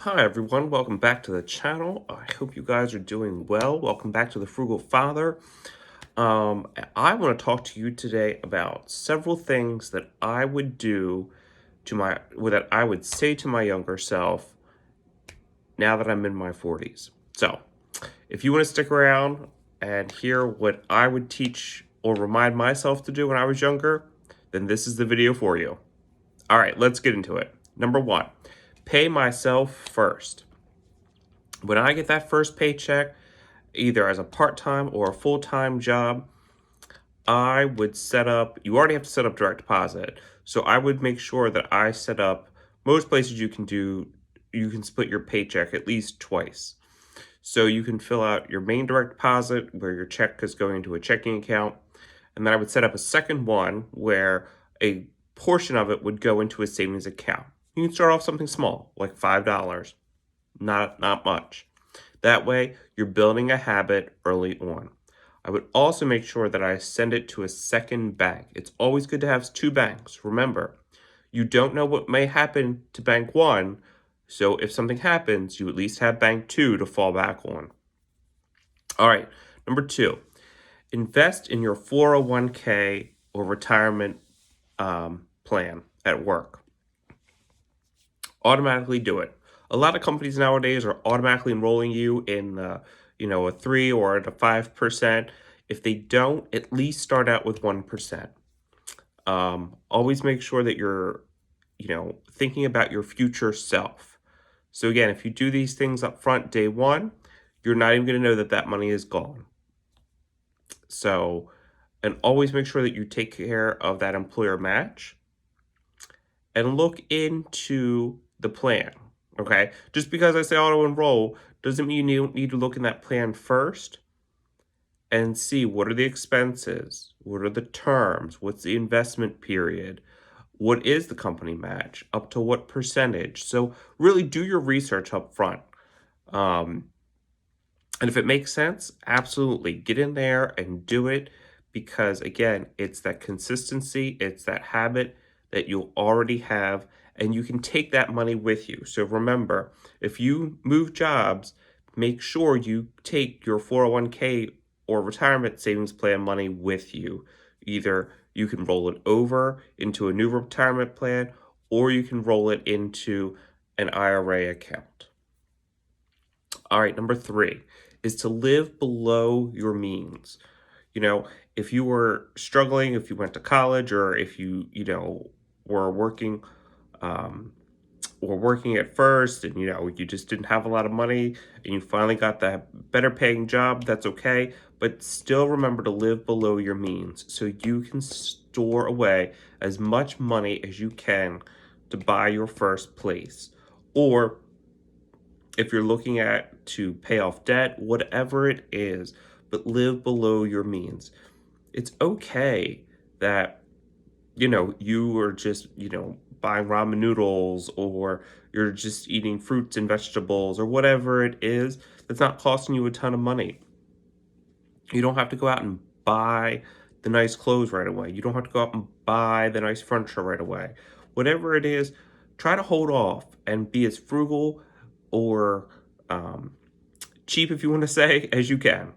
Hi everyone, welcome back to the channel. I hope you guys are doing well. Welcome back to the Frugal Father. I want to talk to you today about several things that I would do that I would say to my younger self now that I'm in my 40s. So, if you want to stick around and hear what I would teach or remind myself to do when I was younger, then this is the video for you. All right, let's get into it. Number one, pay myself first. When I get that first paycheck, either as a part-time or a full-time job, I would you already have to set up direct deposit. So I would make sure that I set up, most places you can split your paycheck at least twice. So you can fill out your main direct deposit where your check is going into a checking account. And then I would set up a second one where a portion of it would go into a savings account. You can start off something small, like $5, not much. That way, you're building a habit early on. I would also make sure that I send it to a second bank. It's always good to have two banks. Remember, you don't know what may happen to bank one, so if something happens, you at least have bank two to fall back on. All right, number two, invest in your 401k or retirement plan at work. Automatically do it. A lot of companies nowadays are automatically enrolling you in, a 3 or a 5%. If they don't, at least start out with 1%. Always make sure that you're, thinking about your future self. So again, if you do these things up front day one, you're not even going to know that that money is gone. So, and always make sure that you take care of that employer match and look into the plan. Okay, just because I say auto enroll doesn't mean you need to look in that plan first and see what are the expenses, what are the terms, what's the investment period, what is the company match, up to what percentage. So really do your research up front. Um, and if it makes sense, absolutely get in there and do it because again, it's that consistency, it's that habit that you'll already have and you can take that money with you. So remember, if you move jobs, make sure you take your 401k or retirement savings plan money with you. Either you can roll it over into a new retirement plan or you can roll it into an IRA account. All right, number three is to live below your means. If you were struggling, if you went to college, or if were working, um, working at first, and you just didn't have a lot of money, and you finally got that better paying job, that's okay. But still remember to live below your means, so you can store away as much money as you can to buy your first place, or if you're looking at to pay off debt, whatever it is, but live below your means. It's okay that, you are just, buying ramen noodles or you're just eating fruits and vegetables or whatever it is that's not costing you a ton of money. You don't have to go out and buy the nice clothes right away. You don't have to go out and buy the nice furniture right away. Whatever it is, try to hold off and be as frugal or cheap, if you want to say, as you can.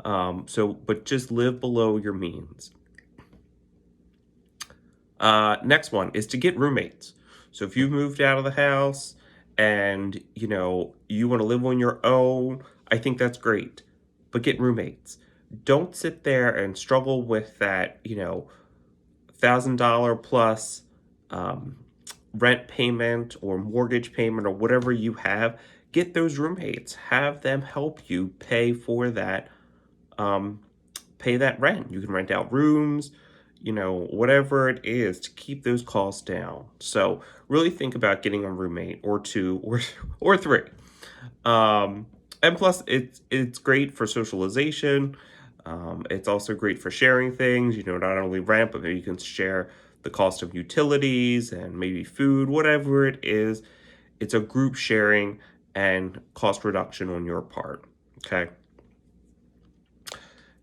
But just live below your means. Next one is to get roommates. So if you've moved out of the house and, you want to live on your own, I think that's great. But get roommates. Don't sit there and struggle with that, $1,000 plus rent payment or mortgage payment or whatever you have. Get those roommates. Have them help you pay for that, pay that rent. You can rent out rooms, whatever it is to keep those costs down. So really think about getting a roommate or two or three. And plus it's great for socialization. It's also great for sharing things, not only rent, but maybe you can share the cost of utilities and maybe food, whatever it is. It's a group sharing and cost reduction on your part. Okay.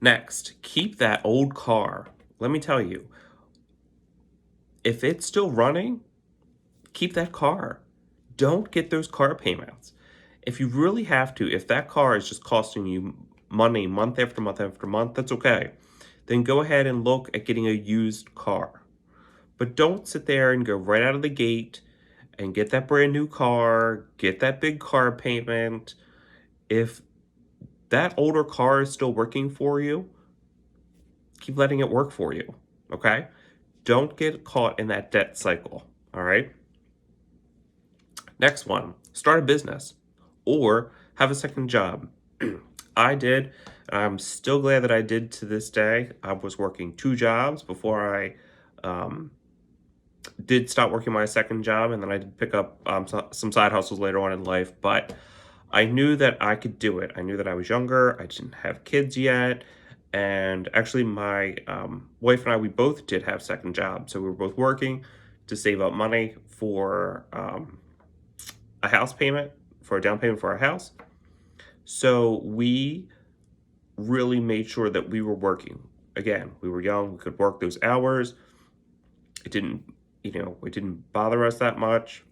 Next, keep that old car. Let me tell you, if it's still running, keep that car. don't get those car payments. If you really have to, if that car is just costing you money month after month after month, that's okay. Then go ahead and look at getting a used car. But don't sit there and go right out of the gate and get that brand new car, get that big car payment. If that older car is still working for you, keep letting it work for you, okay? Don't get caught in that debt cycle, all right? Next one, start a business or have a second job. I did. I'm still glad that I did to this day. I was working 2 jobs before I um, did stop working my second job, and then I did pick up some side hustles later on in life. But I knew that I could do it. I knew that I was younger. I didn't have kids yet. And actually, my wife and I, we both did have second jobs. So we were both working to save up money for a house payment, for a down payment for our house. So we really made sure that we were working. Again, we were young, we could work those hours. It didn't, it didn't bother us that much.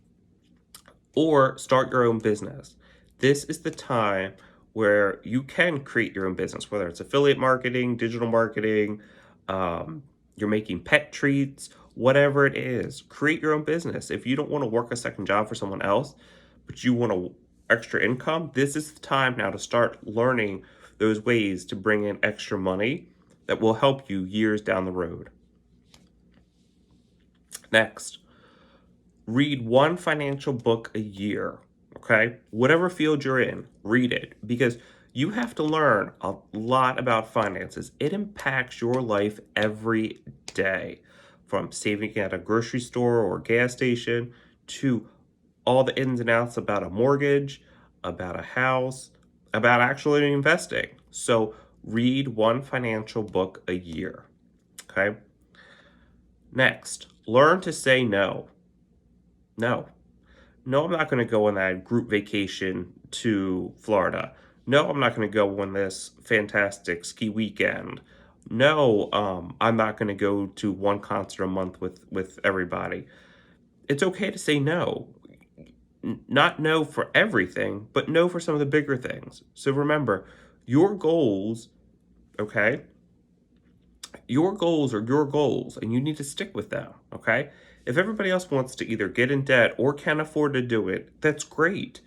Or start your own business. This is the time where you can create your own business, whether it's affiliate marketing, digital marketing, you're making pet treats, whatever it is, create your own business. If you don't want to work a second job for someone else, but you want extra income, this is the time now to start learning those ways to bring in extra money that will help you years down the road. Next, read one financial book a year, okay? Whatever field you're in, read it, because you have to learn a lot about finances. It impacts your life every day, from saving at a grocery store or gas station to all the ins and outs about a mortgage, about a house, about actually investing. So read one financial book a year, okay? Next, learn to say no. No, I'm not going to go on that group vacation to Florida. No, I'm not going to go on this fantastic ski weekend. No, I'm not going to go to one concert a month with everybody. It's okay to say no. Not no for everything, but no for some of the bigger things. So remember, your goals, okay? Your goals are your goals, and you need to stick with them, okay? If everybody else wants to either get in debt or can't afford to do it, that's great.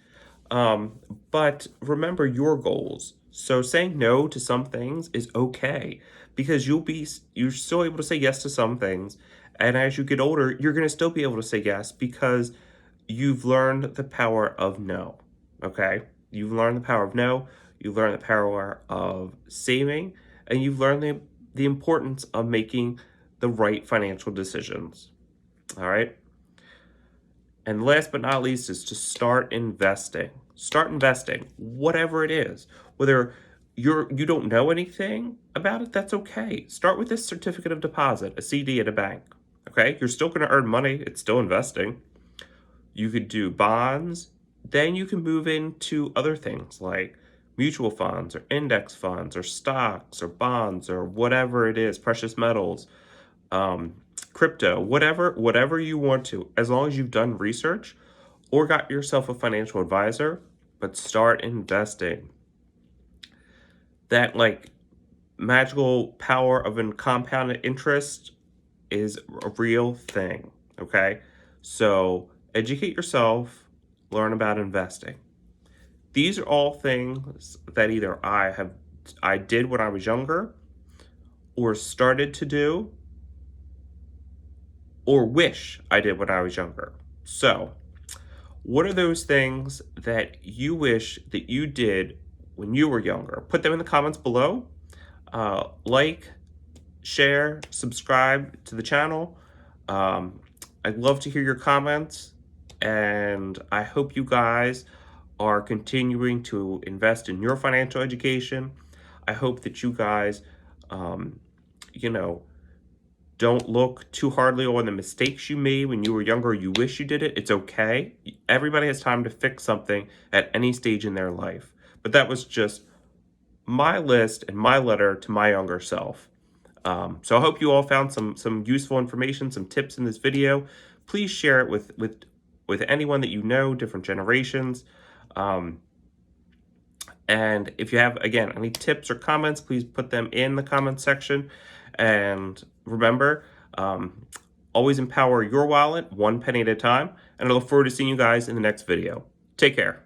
But remember your goals. So saying no to some things is okay, because you're still able to say yes to some things. And as you get older, you're going to still be able to say yes because you've learned the power of no, okay? You've learned the power of no, you've learned the power of saving, and you've learned the importance of making the right financial decisions, all right? And last but not least is to start investing. Start investing, whatever it is. Whether you don't know anything about it, that's okay. Start with this certificate of deposit, a CD at a bank, okay? You're still going to earn money. It's still investing. You could do bonds. Then you can move into other things like mutual funds or index funds or stocks or bonds or whatever it is, precious metals, crypto, whatever you want to, as long as you've done research or got yourself a financial advisor, but start investing. That magical power of a compounded interest is a real thing, okay? So educate yourself, learn about investing. These are all things that either I did when I was younger, or started to do, or wish I did when I was younger. So, what are those things that you wish that you did when you were younger? Put them in the comments below. Like, share, subscribe to the channel. I'd love to hear your comments, and I hope you guys are continuing to invest in your financial education. I hope that you guys, don't look too hardly on the mistakes you made when you were younger. You wish you did it. It's okay. Everybody has time to fix something at any stage in their life. But that was just my list and my letter to my younger self. So I hope you all found some useful information, some tips in this video. Please share it with with anyone that you know, different generations. And if you have, again, any tips or comments, please put them in the comments section. And remember, always empower your wallet one penny at a time. And I look forward to seeing you guys in the next video. Take care.